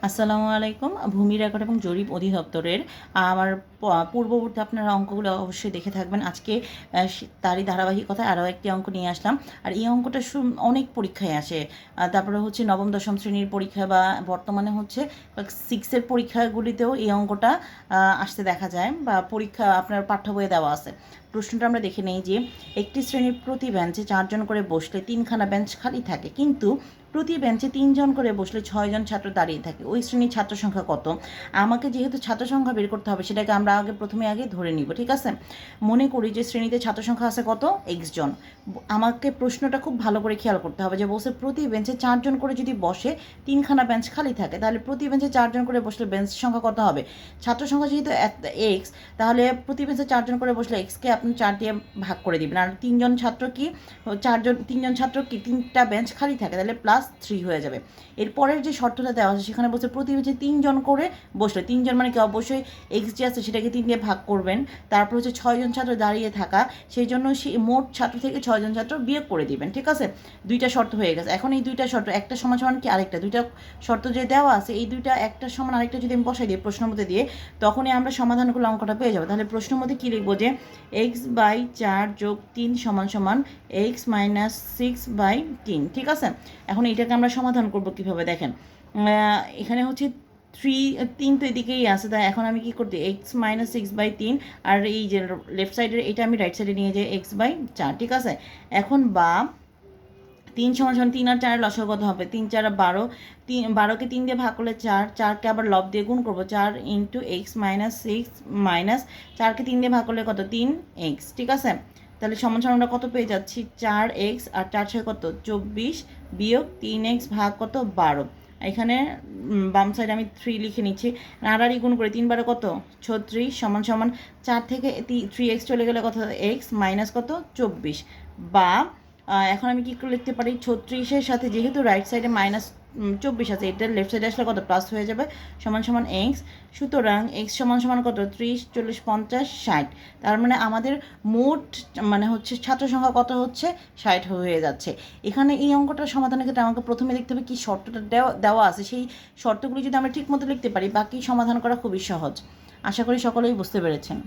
আসসালামু আলাইকুম। ভূমি রেকর্ড এবং জরিপ অধিদপ্তরের আমার পূর্ববর্তী আপনারা অঙ্কগুলো অবশ্যই দেখে থাকবেন। আজকে তারই ধারাবাহিকতায় আরও একটি অঙ্ক নিয়ে আসলাম। আর এই অঙ্কটা অনেক পরীক্ষায় আসে। তারপরে হচ্ছে নবম দশম শ্রেণীর পরীক্ষা বা বর্তমানে হচ্ছে 6-এর পরীক্ষাগুলিতেও এই অঙ্কটা আসতে দেখা যায় বা পরীক্ষা আপনার পাঠ্য বইয়ে দেওয়া আছে। প্রশ্নটা আমরা দেখে নেই যে একটি শ্রেণীর প্রতি বেঞ্চে 4 জন করে বসলে 3খানা বেঞ্চ খালি থাকে, কিন্তু প্রতি বেঞ্চে 3 জন করে বসলে 6 জন ছাত্র দাঁড়িয়ে থাকে। ওই শ্রেণীর ছাত্র সংখ্যা কত? আমাকে যেহেতু ছাত্র সংখ্যা বের করতে হবে, সেটাকে আমরা প্রথমে ধরে নিব। ঠিক আছে, মনে করি যে শ্রেণীতে ছাত্র সংখ্যা আছে কত? x জন। আমাকে প্রশ্নটা খুব ভালো করে খেয়াল করতে হবে যে বলছে প্রতি বেঞ্চে 4 জন করে যদি বসে 3খানা বেঞ্চ খালি থাকে, তাহলে প্রতি বেঞ্চে 4 জন করে বসলে বেঞ্চ সংখ্যা কত হবে? ছাত্র সংখ্যা যেহেতু x, তাহলে প্রতি বেঞ্চে 4 জন করে বসলে x কে আপনি 4 দিয়ে ভাগ করে দিবেন। আর 3জন ছাত্র কি 3জন ছাত্র কি 3টা বেঞ্চ খালি থাকে, তাহলে +3 হয়ে যাবে। এরপরের যে শর্তটা দেওয়া আছে সেখানে বলছে প্রতি বেঞ্চে 3 জন করে বসলে, 3 জন মানে কি অবশ্যই x যে আছে সেটাকে 3 দিয়ে ভাগ করবেন। তারপর হচ্ছে 6 জন ছাত্র দাঁড়িয়ে থাকা, সেই জন্য সেই মোট ছাত্র থেকে 6 জন ছাত্র বিয়োগ করে দিবেন। ঠিক আছে, দুইটা শর্ত হয়ে গেছে। এখন এই দুইটা শর্ত, একটা সমান সমান কি আরেকটা, দুইটা শর্ত যে দেওয়া আছে এই দুইটা একটা সমান আরেকটা যদি আমি বসাই দিই প্রশ্নের মধ্যে দিয়ে, তখনই আমরা সমাধান করলে অঙ্কটা পেয়ে যাবো। তাহলে প্রশ্নের মধ্যে কী লিখবো যে x/4 + 3 = x - 6/3। ঠিক আছে, এখন এইটাকে আমরা সমাধান করব কিভাবে দেখেন। এখানে হচ্ছে 3 তো এদিকেই আছে, তাই এখন আমি কি করতে x - 6/3, আর এই যে লেফট সাইডের এটা আমি রাইট সাইডে নিয়ে যাই x/4। ঠিক আছে, এখন বা 3 = 3 আর 4 লসাগু কত হবে? 3 × 4 = 12। 12কে 3 দিয়ে ভাগ করলে 4, 4কে আবার লব দিয়ে গুণ করবো, 4 × x - 6 - 4কে 3 দিয়ে ভাগ করলে কত? 3x। ঠিক আছে, তাহলে সমান আমরা কত পেয়ে যাচ্ছি? 4x, আর 4 6 কত? 24 বিয়োগ 3x ভাগ কত? 12। এখানে বাম সাইডে আমি 3 লিখে নিচ্ছি, নাড়াড়ি গুণ করে 3 × কত? 36 = 4 থেকে 3x চলে গেলে কত? x মাইনাস কত? 24। বা এখন আমি কী করে লিখতে পারি? 36-এর সাথে যেহেতু রাইট সাইডে -24 আছে, এটা লেফট সাইডে আসলে কত? প্লাস হয়ে যাবে, সমান x। সুতরাং x সমান কত? 30, 40, 50, 60। তার মানে আমাদের মোট মানে হচ্ছে ছাত্র সংখ্যা কত হচ্ছে? 60 হয়ে যাচ্ছে। এখানে এই অঙ্কটার সমাধানের ক্ষেত্রে আমাকে প্রথমে দেখতে হবে কি শর্তটা দেওয়া আছে, সেই শর্তগুলি যদি আমরা ঠিক মতো লিখতে পারি, বাকি সমাধান করা খুবই সহজ। আশা করি সকলেই বুঝতে পেরেছেন।